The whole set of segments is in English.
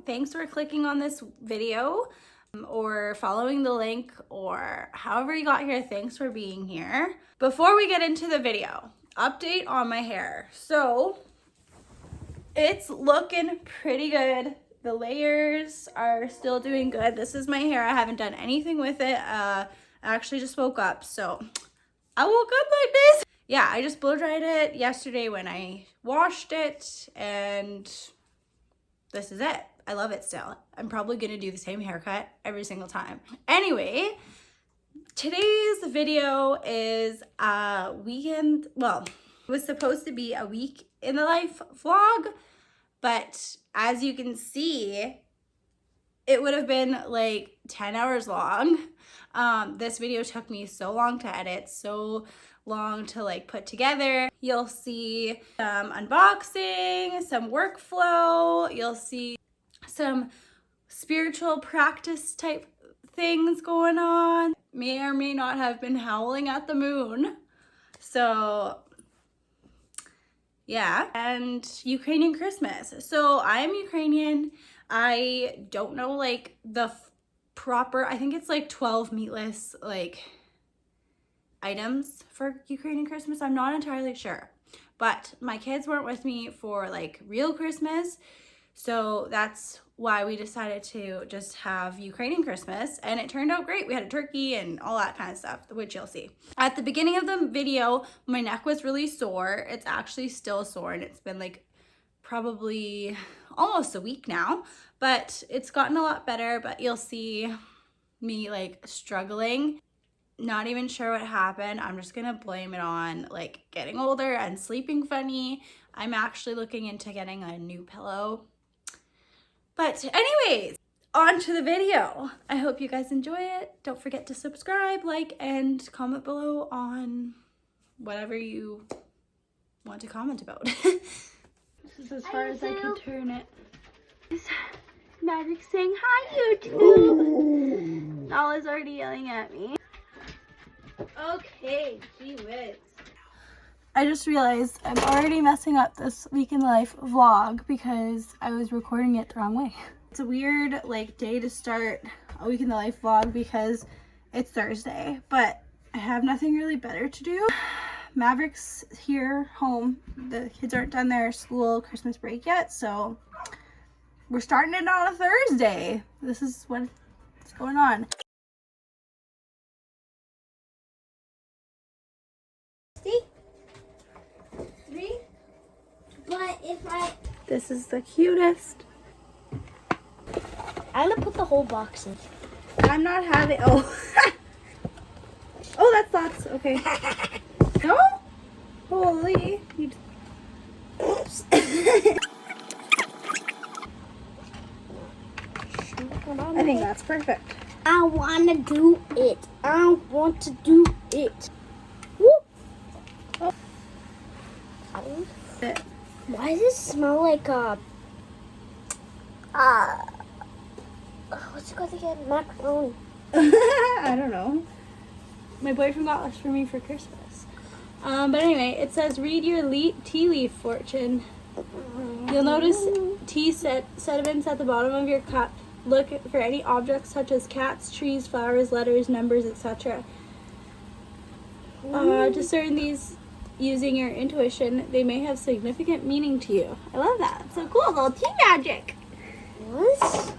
thanks for clicking on this video or following the link or however you got here. Thanks for being here. Before we get into the video, update on my hair. So it's looking pretty good. The layers are still doing good. This is my hair. I haven't done anything with it. I actually just woke up, so I woke up like this. Yeah, I just blow dried it yesterday when I washed it, and this is it. I love it still. I'm probably gonna do the same haircut every single time. Anyway, today's video is a weekend, well, it was supposed to be a week in the life vlog, but as you can see, it would have been like 10 hours long. This video took me so long to edit, so long to like put together. You'll see some unboxing, some workflow, you'll see some spiritual practice type things going on. May or may not have been howling at the moon. So yeah, and Ukrainian Christmas. So I am Ukrainian. I don't know like the proper, I think it's like 12 meatless like items for Ukrainian Christmas. I'm not entirely sure, but my kids weren't with me for like real Christmas, so that's why we decided to just have Ukrainian Christmas, and it turned out great. We had a turkey and all that kind of stuff, which you'll see. At the beginning of the video, my neck was really sore. It's actually still sore, and it's been like probably almost a week now, but it's gotten a lot better. But you'll see me like struggling. Not even sure what happened. I'm just gonna blame it on like getting older and sleeping funny. I'm actually looking into getting a new pillow. But anyways, on to the video. I hope you guys enjoy it. Don't forget to subscribe, like, and comment below on whatever you want to comment about. This is as far as I can turn it. Magic saying hi, YouTube. Nala's already yelling at me. Okay, gee whiz. I just realized I'm already messing up this week in life vlog because I was recording it the wrong way. It's a weird like day to start a week in the life vlog because it's Thursday, but I have nothing really better to do. Maverick's here home. The kids aren't done their school Christmas break yet, so we're starting it on a Thursday. This is what's going on. But if I... This is the cutest. I'm gonna put the whole box in. I'm not having... Oh. Oh, that's lots. Okay. No? Holy. Oops. I think that's perfect. I wanna do it. I want to do it. Woo! Oh. Why does it smell like what's it called again? Macaroni. I don't know. My boyfriend got this for me for Christmas. But anyway, it says read your tea leaf fortune. You'll notice tea sediments at the bottom of your cup. Look for any objects such as cats, trees, flowers, letters, numbers, etc. Discern these using your intuition. They may have significant meaning to you. I love that. It's so cool. Little tea magic. What?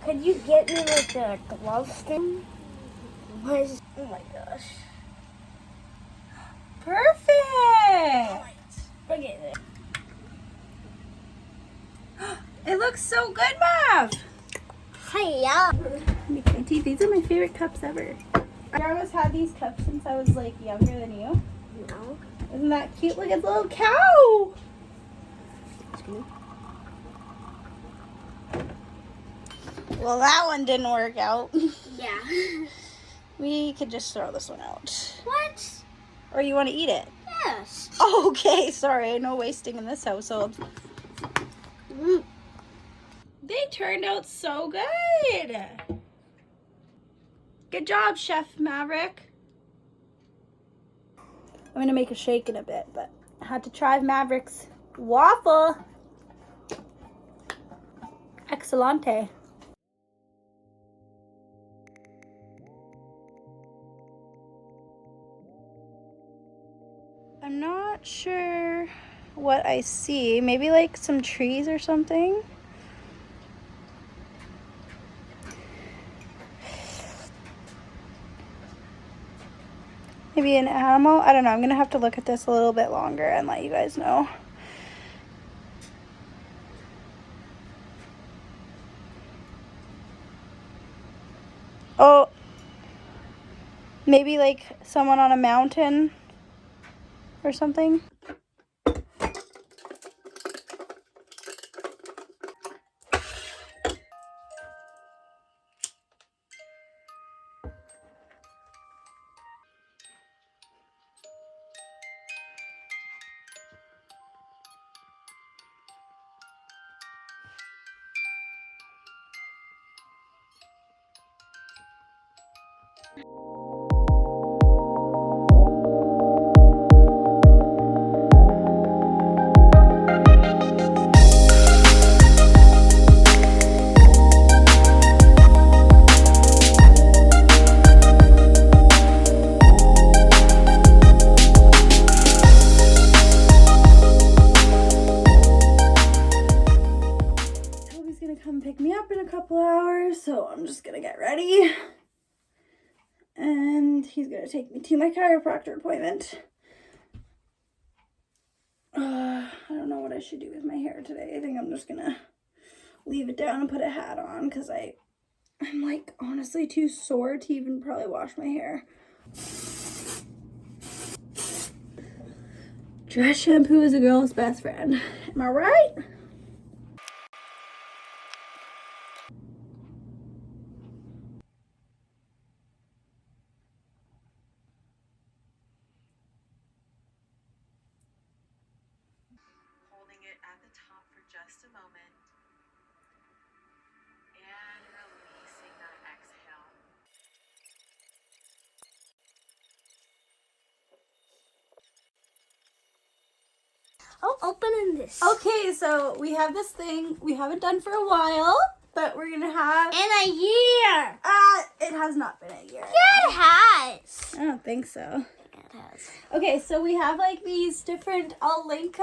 Could you get me like the glove thing? Oh my gosh. Perfect. Look at it. It looks so good, Mav. Hiya. These are my favorite cups ever. I almost had these cups since I was like younger than you. No. Isn't that cute? Look at the little cow. Well, that one didn't work out. Yeah. We could just throw this one out. What? Or you want to eat it? Yes. Oh, okay, sorry. No wasting in this household. They turned out so good. Good job, Chef Maverick. I'm going to make a shake in a bit, but I had to try Maverick's waffle. Excellente. I'm not sure what I see. Maybe like some trees or something. Maybe an animal. I don't know. I'm gonna have to look at this a little bit longer and let you guys know. Oh, maybe like someone on a mountain or something. So I'm just gonna get ready and he's gonna take me to my chiropractor appointment. I don't know what I should do with my hair today. I think I'm just gonna leave it down and put a hat on because I'm like honestly too sore to even probably wash my hair. Dress shampoo is a girl's best friend. Am I right? At the top for just a moment and releasing that exhale. Oh, opening this. Okay, so we have this thing we haven't done for a while, but we're gonna have In a year. it has not been a year. Yeah, it has. I don't think so. It has. Okay, so we have like these different, I'll link,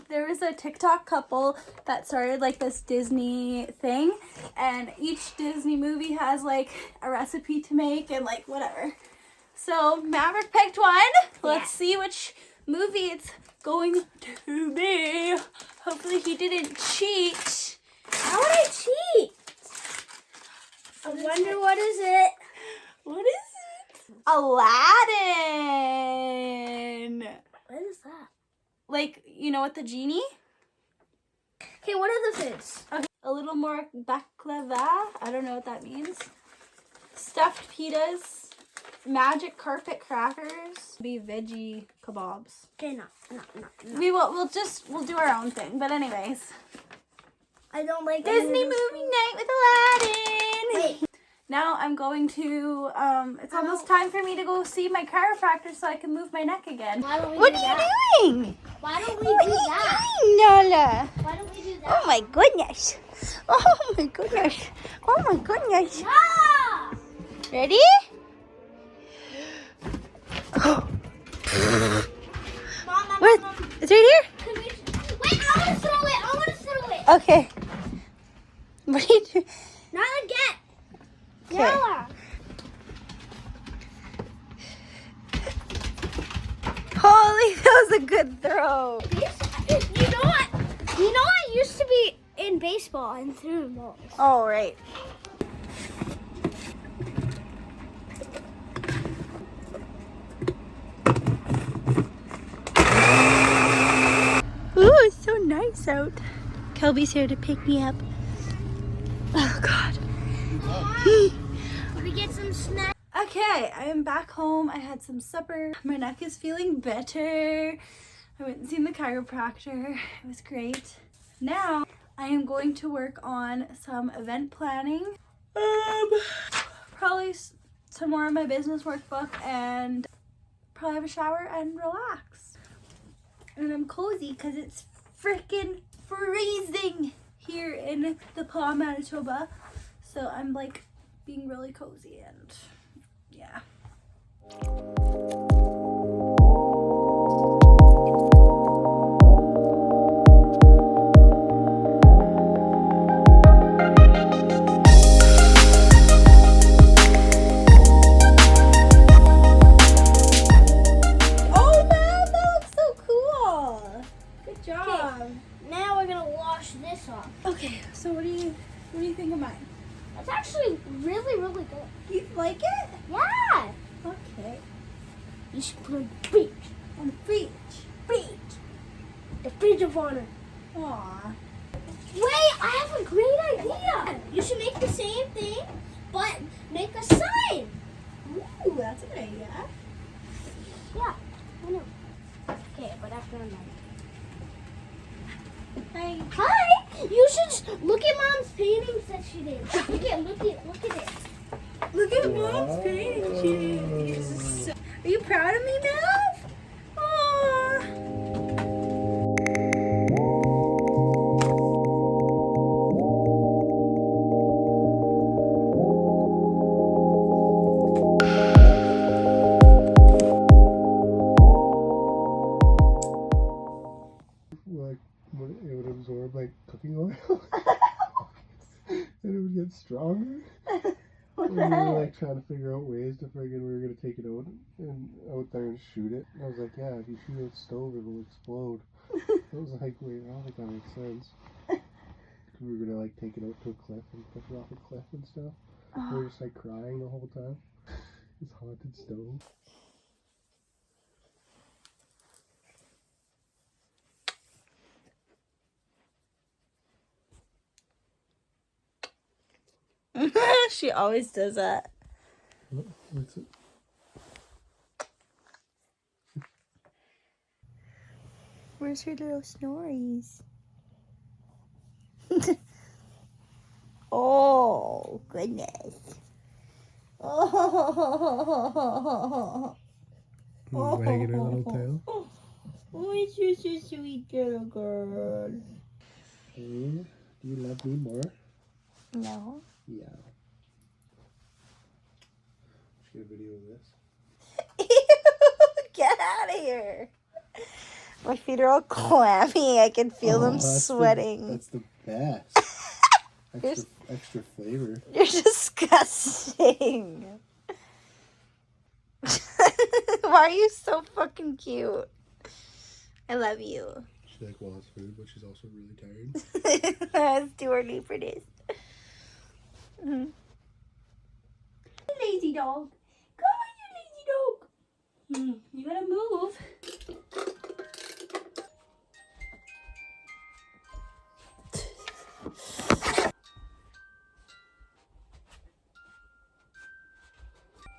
there was a TikTok couple that started like this Disney thing, and each Disney movie has like a recipe to make and like whatever. So Maverick picked one. Let's see which movie it's going to be. Hopefully he didn't cheat. How would I cheat? I wonder what is it? What is it? Aladdin. What is that? Like, you know what, the genie? Okay, what are the foods? Okay, a little more baklava. I don't know what that means. Stuffed pitas, magic carpet crackers, be veggie kebabs. Okay, no. We'll do our own thing. But anyways, I don't like Disney movie night with Aladdin. Wait. Now I'm going to. It's almost time for me to go see my chiropractor so I can move my neck again. Why don't we What do are that? you doing? Why don't we do that? Nala? Why don't we do that? Oh my goodness. Oh my goodness. Oh my goodness. No! Ready? Oh. Mom, What? Mom, It's right can we... Wait, I want to throw it. I want to throw it. here? Okay. What are you doing? Not again. Okay. Nala. Holy, that was a good throw. You know what? I used to be in baseball and threw balls. All right. Ooh, it's so nice out. Kelby's here to pick me up. Oh, God. We get some snacks. Okay, I am back home. I had some supper. My neck is feeling better. I went and seen the chiropractor. It was great. Now, I am going to work on some event planning. Probably some more of my business workbook and probably have a shower and relax. And I'm cozy because it's freaking freezing here in the Paw, Manitoba. So I'm like being really cozy and yeah. Oh man, that looks so cool. Good job. Now we're gonna wash this off. Okay, so what do you think of mine? It's actually really, really good. You like it? Yeah. Okay. You should put on the fridge. On the fridge. Fridge. The fridge of honor. Aw. Wait, I have a great idea. You should make the same thing, but make a sign. Ooh, that's a good idea. Yeah, I know. Okay, but after I'm done. Hi. Hi. You should just look at Mom's paintings that she did. Look at it. Look at Mom's painting. Are you proud of me, Mav? Aww. Like, it would absorb like cooking oil and it would get stronger. And we were like trying to figure out ways to we were gonna take it out there and shoot it. And I was like, yeah, if you shoot it at the stove, it will explode. I was like, wait, I don't think that makes sense. We were gonna like take it out to a cliff and push it off a cliff and stuff. We were just like crying the whole time. This haunted stove. She always does that. What's it? Where's her little snories? Oh, goodness. Oh. Wagging her little tail. Oh, she's such a sweet little girl. Hey, do you love me more? No. Yeah. Should get a video of this. Get out of here. My feet are all clammy. I can feel them sweating. That's the best. Extra flavor. You're disgusting. Why are you so fucking cute? I love you. She wants food, but she's also really tired. That's too early for this. Mm-hmm. Lazy dog. Come on, you lazy dog. You gotta move.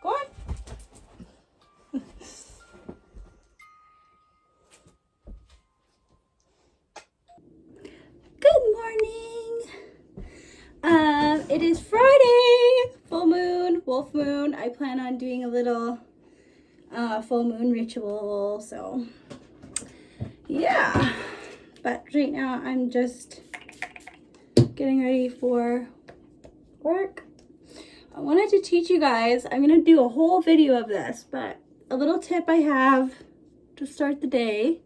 Go on. Good morning. It is Friday, full moon, wolf moon. I plan on doing a little full moon ritual, so yeah. But right now I'm just getting ready for work. I wanted to teach you guys, I'm gonna do a whole video of this, but a little tip I have to start the day.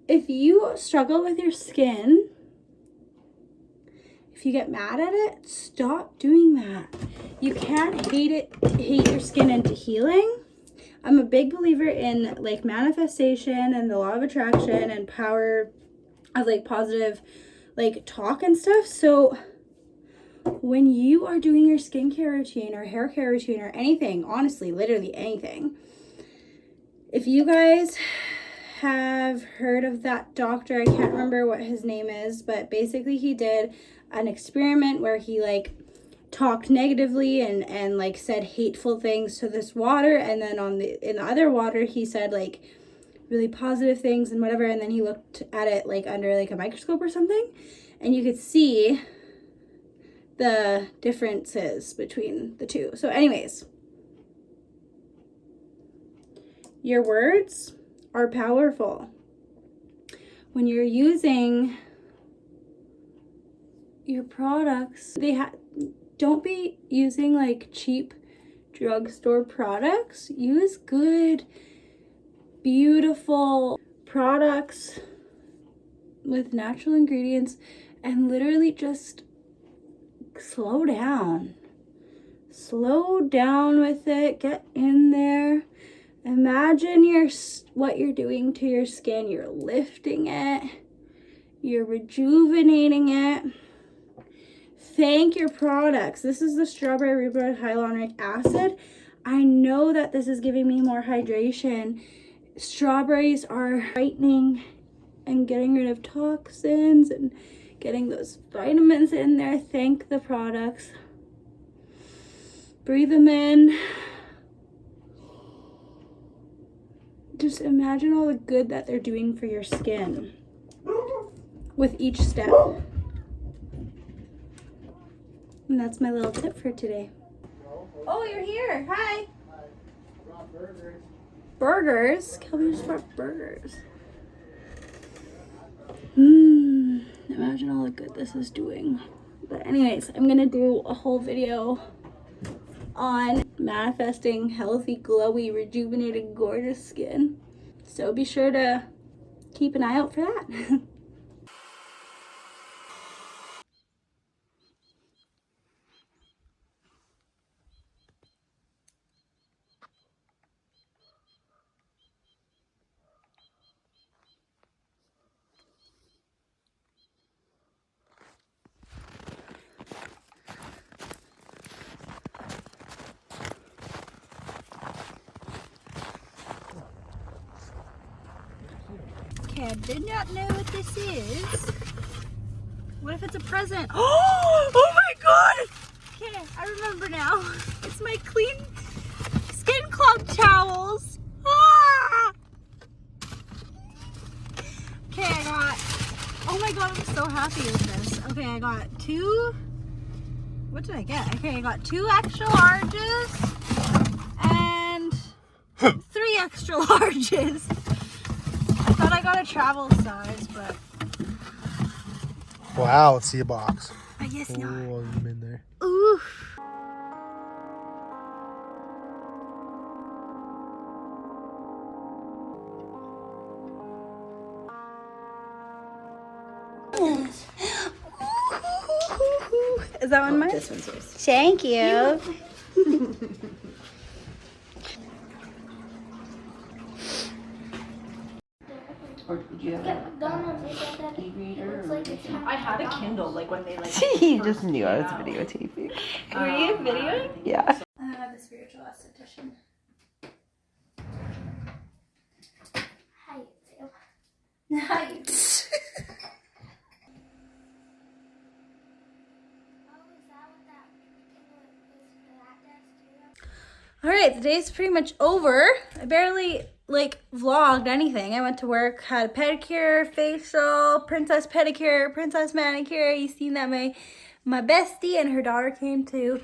If you struggle with your skin, if you get mad at it, stop doing that. You can't hate your skin into healing. I'm a big believer in like manifestation and the law of attraction and power of like positive like talk and stuff. So when you are doing your skincare routine or hair care routine or anything, honestly, literally anything, if you guys have heard of that doctor, I can't remember what his name is, but basically he did an experiment where he like talked negatively and like said hateful things to this water, and then in the other water he said like really positive things and whatever, and then he looked at it like under like a microscope or something, and you could see the differences between the two. So anyways, your words are powerful. When you're using your products, don't be using like cheap drugstore products. Use good, beautiful products with natural ingredients, and literally just slow down. Slow down with it. Get in there. Imagine what you're doing to your skin. You're lifting it. You're rejuvenating it. Thank your products. This is the strawberry rhubarb hyaluronic acid. I know that this is giving me more hydration. Strawberries are brightening and getting rid of toxins and getting those vitamins in there. Thank the products. Breathe them in. Just imagine all the good that they're doing for your skin with each step. And that's my little tip for today. Oh, you're here. Hi. Burgers? Kelby just brought burgers. Imagine all the good this is doing. But anyways, I'm gonna do a whole video on manifesting healthy, glowy, rejuvenated, gorgeous skin. So be sure to keep an eye out for that. Okay, I did not know what this is. What if it's a present? Oh my god! Okay, I remember now. It's my clean skin club towels. Ah! Okay, I got, oh my god, I'm so happy with this. Okay, I got two, what did I get? Okay, I got 2 extra larges and 3 extra larges. I thought I got a travel size, but Wow, let's see a box. I guess not. Oh, I'm in there. Ooh. Is that one mine? This one's yours. Thank you. Or did you have an e-reader? I had a Kindle, like when they like. He just knew I was videotaping. Were you videoing? Yeah. The spiritual esthetician. Hi, too. Nice. All right, the day's pretty much over. I barely vlogged anything. I went to work, had a pedicure, facial, princess pedicure, princess manicure. You seen that my bestie and her daughter came to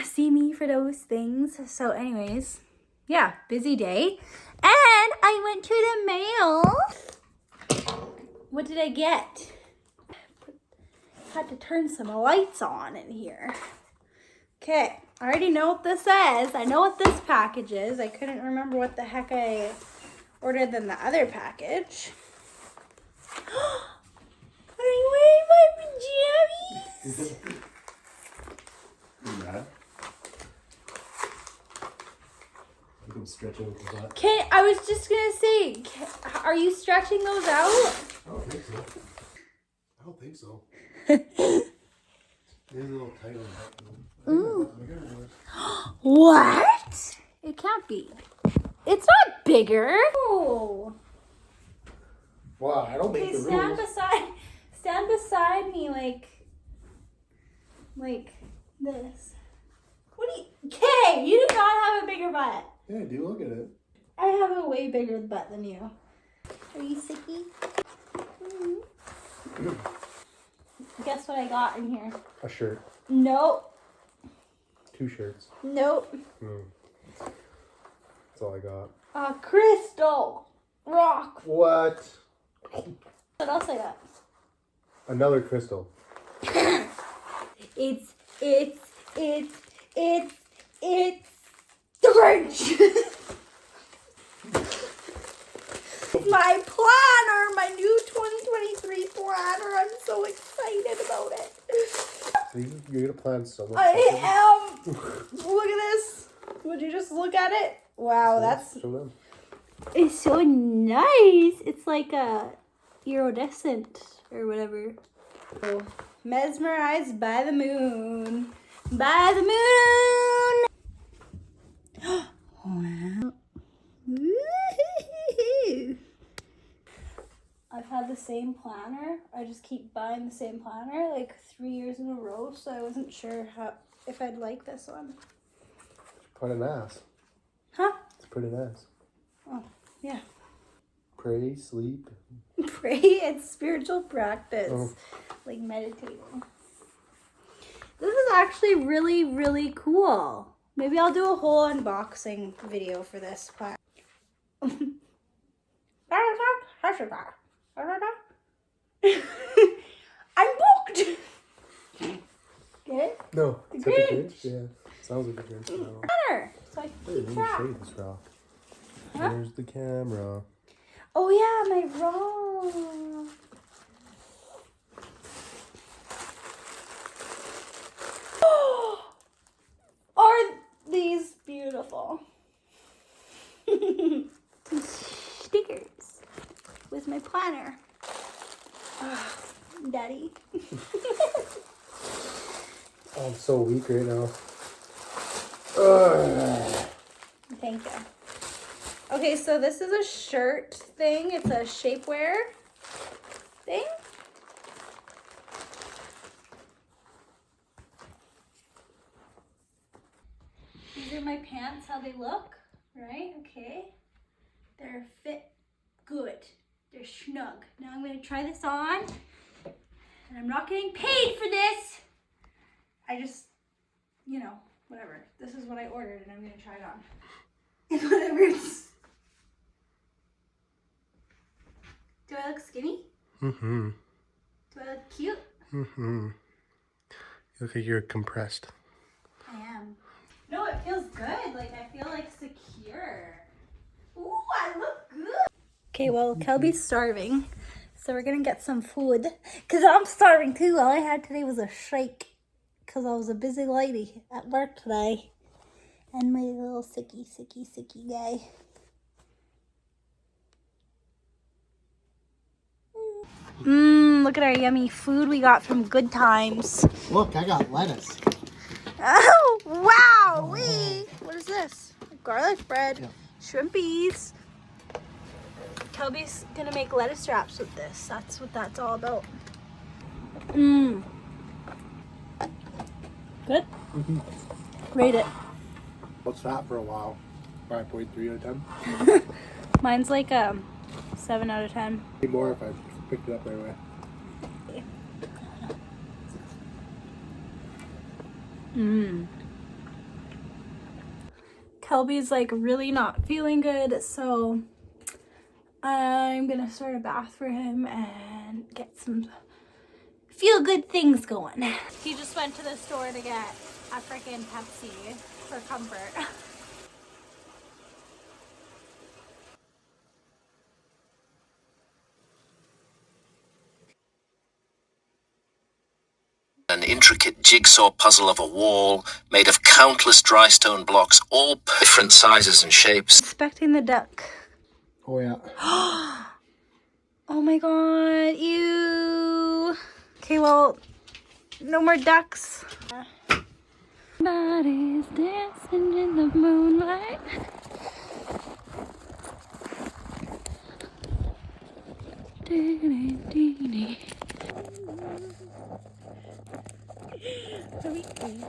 see me for those things. So anyways, yeah, busy day. And I went to the mail. What did I get? Had to turn some lights on in here. Okay, I already know what this says. I know what this package is. I couldn't remember what the heck I ordered in the other package. I'm wearing my pajamas. You mad? I'm stretching with the butt. Okay, I was just gonna say, are you stretching those out? I don't think so. I don't think so. There's a little tight on that. Ooh. What? It can't be. It's not bigger. Oh. Wow, I don't make Okay, the rules. stand beside me like this. What do you, Kay, you do not have a bigger butt. Yeah, do look at it. I have a way bigger butt than you. Are you sicky? Guess what I got in here? A shirt. Nope. 2 shirts. Nope. That's all I got. A crystal rock. What? What else I got? Another crystal. It's the Grinch. My planner, my new 2023 planner. I'm so excited about it. You're gonna plan so much. I am. Look at this. Would you just look at it? Wow, that's. It's so nice. It's like a iridescent or whatever. Oh, mesmerized by the moon. By the moon. Wow. Woo-hoo-hoo-hoo. I've had the same planner. I just keep buying the same planner like 3 years in a row, so I wasn't sure if I'd like this one. Pretty nice. Huh? It's pretty nice. Oh, yeah. Pray, sleep. Pray and spiritual practice. Oh. Like meditating. This is actually really, really cool. Maybe I'll do a whole unboxing video for this plan. I'm booked. Get it? No. The Is that the Grinch. Yeah. Sounds like a Grinch. No. Planner. So I Hey, can let keep me track. show you this, Ralph. Huh? There's the camera. Oh yeah, my roll. Are these beautiful? Stickers with my planner. Daddy. Oh, I'm so weak right now. Ugh. Thank you. Okay, so this is a shirt thing. It's a shapewear thing. These are my pants, how they look, right? Okay. They're fit good. They're snug. Now I'm going to try this on. And I'm not getting paid for this. I just, you know, whatever. This is what I ordered and I'm going to try it on. And whatever it's... Do I look skinny? Mm-hmm. Do I look cute? Mm-hmm. You look like you're compressed. I am. No, it feels good. Like, I feel like secure. Ooh, I look good. Okay, well, Kelby's starving. So we're gonna get some food. Because I'm starving too. All I had today was a shake. Because I was a busy lady at work today. And my little sicky guy. Look at our yummy food we got from Good Times. Look, I got lettuce. Oh, wow! What is this? Garlic bread, Yeah. shrimpies. Kelby's gonna make lettuce wraps with this. That's what that's all about. Good? Rate it. What's that for a while? 5.3 out of 10. Mine's like 7 out of 10. Maybe more if I picked it up right away. Kelby's like really not feeling good, so I'm gonna start a bath for him and get some feel good things going. He just went to the store to get a freaking Pepsi for comfort. An intricate jigsaw puzzle of a wall made of countless dry stone blocks, all different sizes and shapes. Inspecting the duck. Oh, yeah. Oh my god, ew. Okay, well, no more ducks. Somebody's dancing in the moonlight. Are we crazy?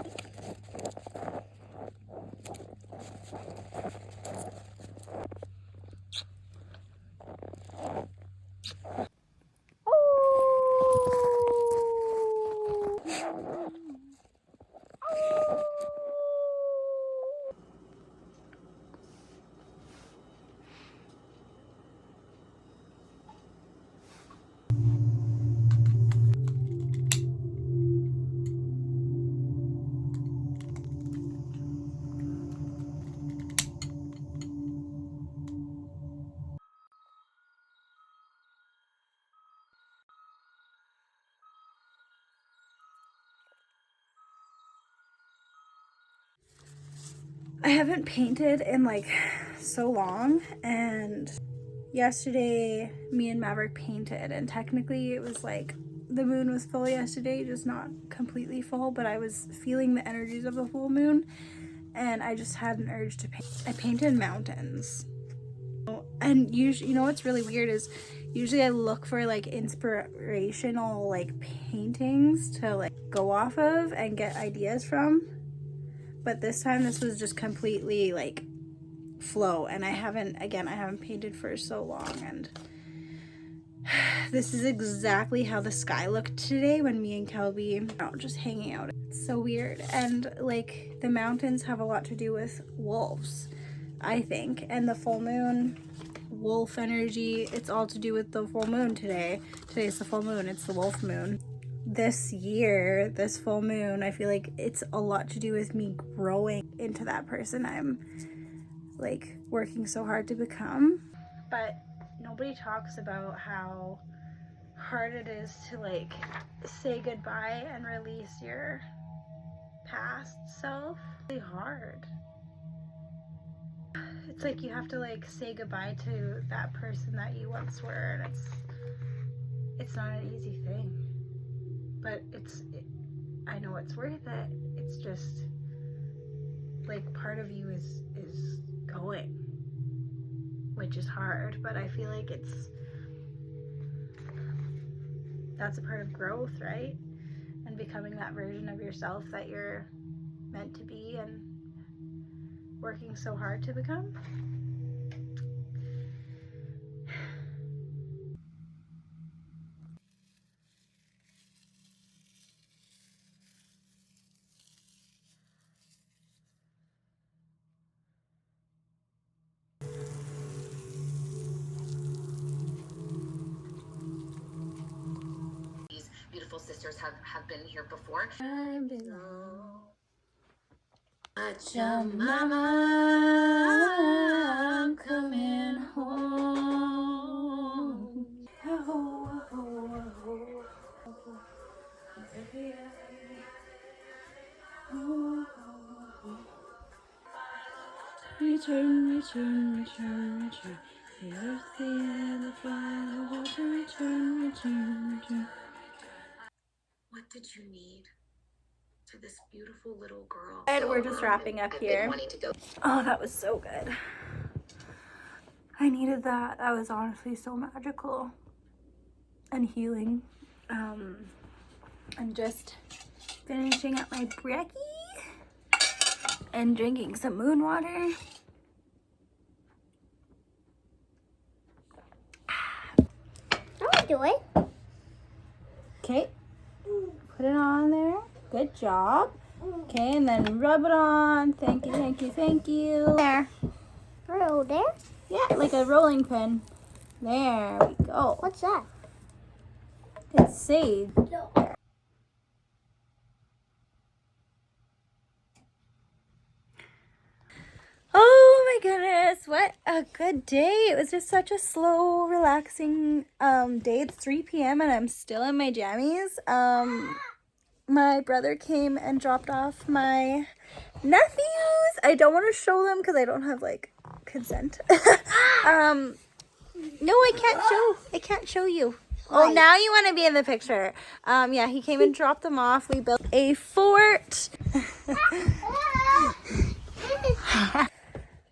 I haven't painted in like so long, and yesterday me and Maverick painted, and technically it was like the moon was full yesterday, just not completely full, but I was feeling the energies of the full moon and I just had an urge to paint. I painted mountains. And usually, you know what's really weird is usually I look for like inspirational like paintings to like go off of and get ideas from, but this time this was just completely like flow, and I haven't painted for so long, and this is exactly how the sky looked today when me and Kelby just hanging out. It's so weird, and like the mountains have a lot to do with wolves, I think, and the full moon, wolf energy, it's all to do with the full moon today. Today's the full moon, it's the wolf moon. This year, this full moon, I feel like it's a lot to do with me growing into that person I'm like working so hard to become. But nobody talks about how hard it is to like say goodbye and release your past self. It's really hard. It's like you have to like say goodbye to that person that you once were, and it's not an easy thing, but I know it's worth it. It's just like part of you is going, which is hard, but I feel like that's a part of growth, right? And becoming that version of yourself that you're meant to be and working so hard to become. These beautiful sisters have been here before. I belong. But your mama, I'm coming home. Return, return, return, return. The earth, the air, the fire, the water, return, return, return. What did you need to this beautiful little girl? And we're just wrapping up here. Oh, that was so good. I needed that. That was honestly so magical and healing. I'm just finishing up my brekkie and drinking some moon water. I'll do it. Okay, put it on there. Good job. Okay, and then rub it on. Thank you, thank you, thank you. There. Roll there. Yeah, like a rolling pin. There we go. What's that? It's sage. Oh my goodness, what a good day. It was just such a slow, relaxing day. It's 3 p.m. and I'm still in my jammies. My brother came and dropped off my nephews. I don't want to show them because I don't have like consent. No, I can't show you. Oh, now you want to be in the picture. Yeah, he came and dropped them off. We built a fort.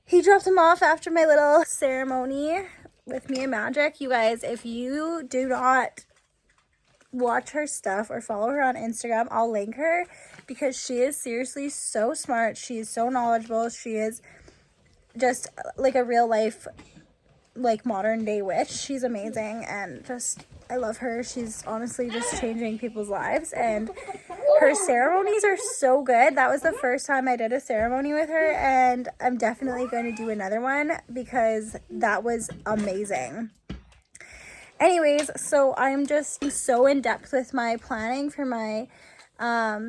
He dropped them off after my little ceremony with me and Magic. You guys, if you do not watch her stuff or follow her on Instagram, I'll link her because she is seriously so smart. She is so knowledgeable. She is just like a real life, like modern day witch. She's amazing, and just I love her. She's honestly just changing people's lives, and her ceremonies are so good. That was the first time I did a ceremony with her, and I'm definitely going to do another one because that was amazing. Anyways, so I'm just so in depth with my planning for my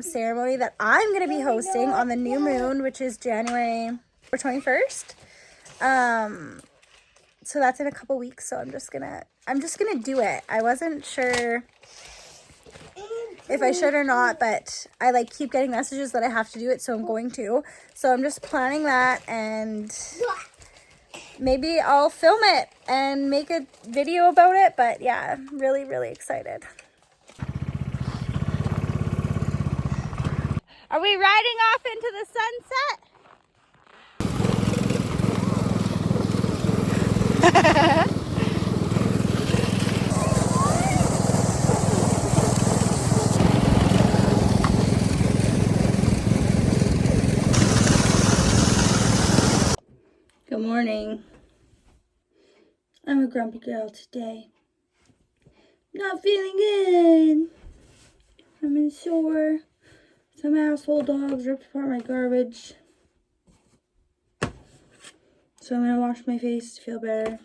ceremony that I'm going to be hosting on the new moon, which is January 21st. So that's in a couple weeks, so I'm just gonna do it. I wasn't sure if I should or not, but I like keep getting messages that I have to do it, so I'm going to. So I'm just planning that, and maybe I'll film it and make a video about it. But yeah, I'm really, really excited. Are we riding off into the sunset? Good morning. I'm a grumpy girl today. Not feeling good. I'm in sore. Some asshole dogs ripped apart my garbage. So I'm gonna wash my face to feel better.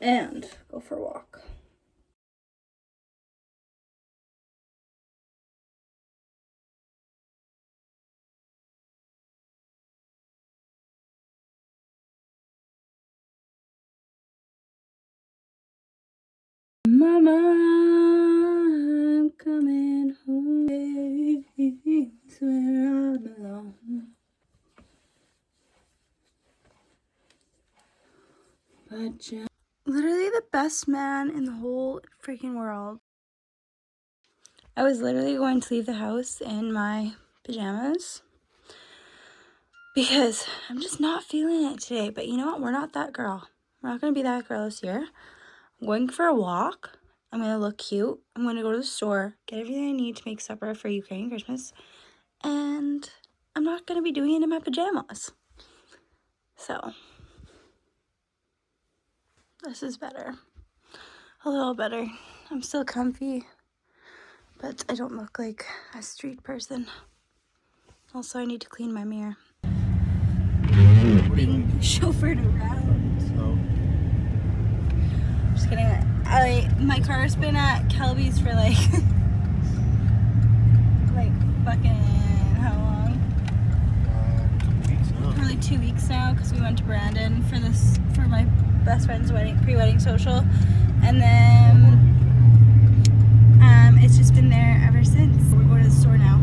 And go for a walk. Mama, I'm coming home. It's where I belong. But literally the best man in the whole freaking world. I was literally going to leave the house in my pajamas because I'm just not feeling it today. But you know what? We're not that girl. We're not going to be that girl this year. I'm going for a walk. I'm going to look cute. I'm going to go to the store, get everything I need to make supper for Ukrainian Christmas. And I'm not going to be doing it in my pajamas. So, this is better. A little better. I'm still comfy, but I don't look like a street person. Also, I need to clean my mirror. Being chauffeured around. Just kidding. My car's been at Kelby's for like fucking how long? 2 weeks now. Probably 2 weeks now, because we went to Brandon for my best friend's wedding, pre-wedding social, and then it's just been there ever since. We're going to the store now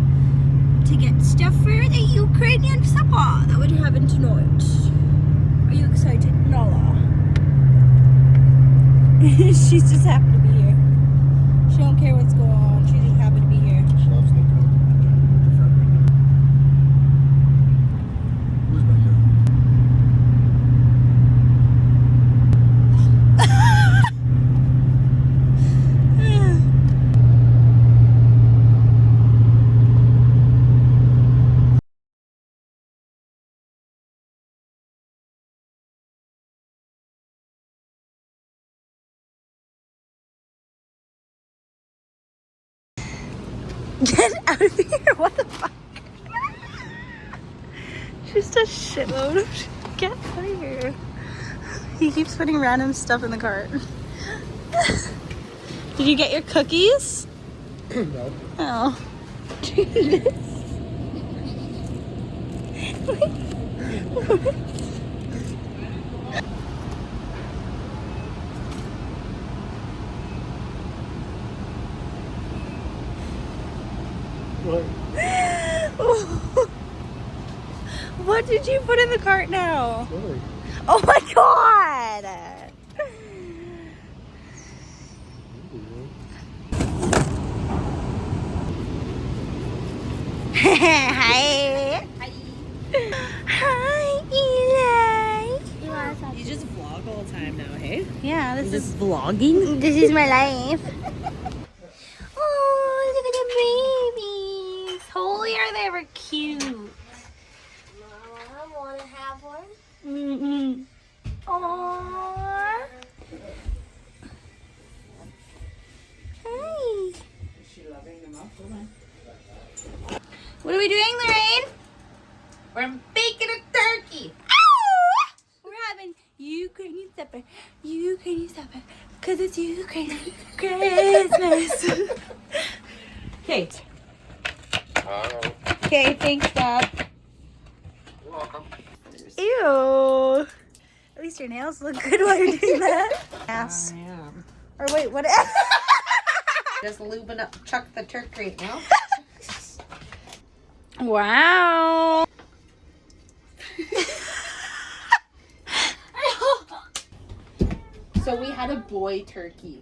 to get stuff for the Ukrainian supper that we're having tonight. Are you excited, Nala? She's just happy to be here. She don't care what's going on. She's just happy to be here. She loves looking out the front window. Who's my girl? Get out of here! What the fuck? Just a shitload of shit. Get out of here. He keeps putting random stuff in the cart. Did you get your cookies? No. Oh. What? What did you put in the cart now? Really? Oh my god! Hi. Hi, Eli. You just vlog all the time now, hey? Yeah, this is vlogging? this is my life. Oh, look at the babies. Holy, are they ever cute? I want to have one. Mm-mm. Aww. Hey. What are we doing, Lorraine? We're baking a turkey. Ow! We're having Ukrainian supper. Ukrainian supper. Because it's Ukrainian Christmas. Kate. Okay, thanks, Dad. You're welcome. Ew. At least your nails look good while you're doing that. Ass. I am. Or wait, what? Just lubing up Chuck the Turk right now. Wow. So we had a boy turkey.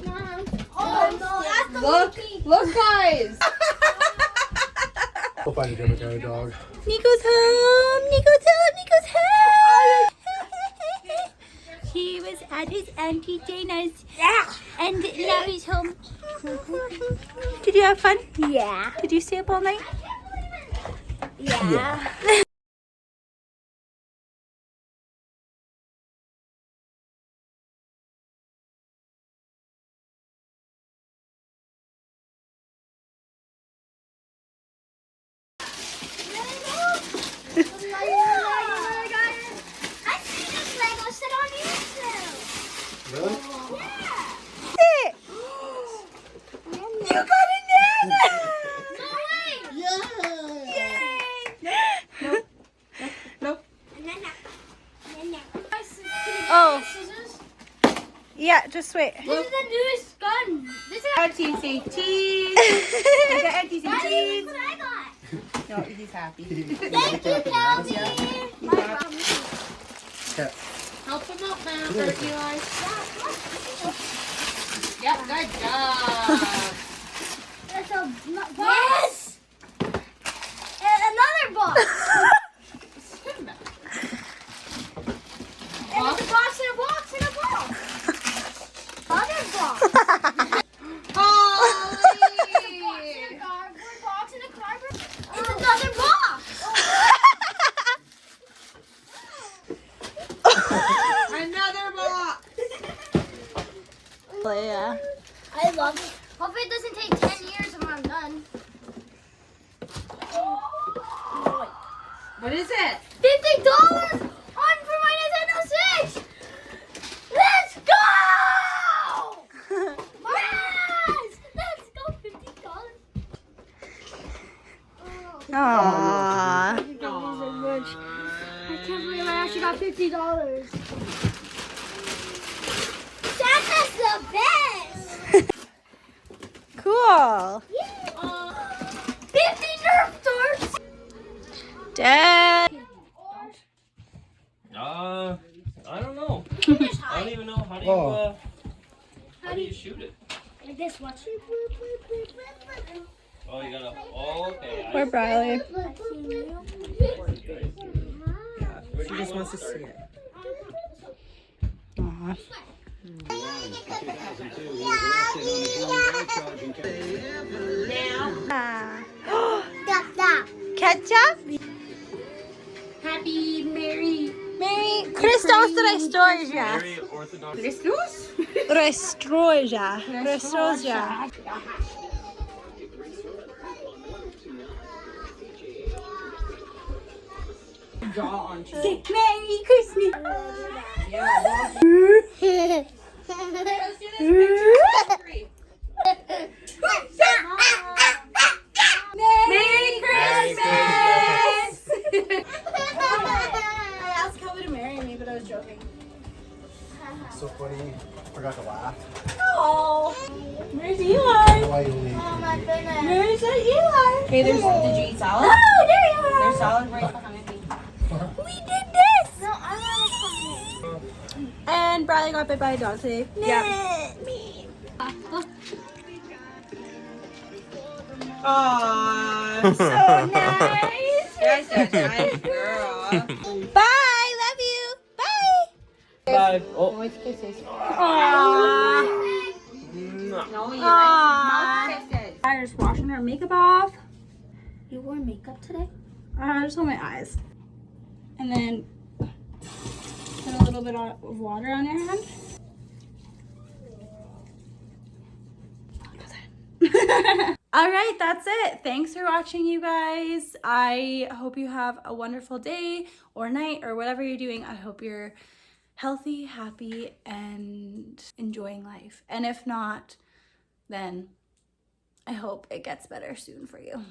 Mom. Oh no, that's the Look, guys. We'll find a different kind of dog. Nico's home. Nico's home. Nico's home. He was at his Auntie Dana's. And now he's home. Did you have fun? Yeah. Did you stay up all night? Yeah. Really? You got it in! Nope. Oh. Yeah, just wait. This is the newest gun. This is Auntie say cheese. Look at Auntie say Daddy, cheese. look what I got. No, he's happy. Thank you, Kelby. Yeah. Help him out now, for Eli. Yep, good job. That's a yes. And another box. And it's a box and a box and a box. Other box. Holly! Cardboard box and a cardboard. It's another box. Another box. Oh, yeah. I love it. Hopefully it doesn't take 10 years when I'm done. What is it? $50 on for my Nintendo Switch. Let's go! Yes! Let's go, $50. Aww. Thank you so much. I can't believe I actually got $50. Santa's the best! Cool. 50 Nerf darts! Dad. I don't know. I don't even know how do you shoot it? Like this, watch. Oh, you gotta. Oh, okay. Poor Briley. She just wants to see it. Aw. Ketchup? Happy Merry Christos Restoja. Very orthodox. Christmas? Restoja. Restoja. Draw on cheese. Say Merry Christmas. Merry Christmas! I asked Kelby to marry me, but I was joking. So funny. Forgot to laugh. Oh, where's Eli? Why you leave? Oh my goodness. Where's Eli? Okay, did you eat salad? Oh, there you are. There's salad right behind me. We did this. No, I want to come here. And Bradley got bit by a dog today. Yeah. Me. Aww. So nice. That's a nice girl. Bye. Love you. Bye. Bye. Oh. Moist kisses. Aww. No, you Aww. like mouth kisses. I'm just washing her makeup off. You wore makeup today? Just on my eyes. And then put a little bit of water on your hand. All right, that's it. Thanks for watching, you guys. I hope you have a wonderful day or night or whatever you're doing. I hope you're healthy, happy, and enjoying life. And if not, then I hope it gets better soon for you.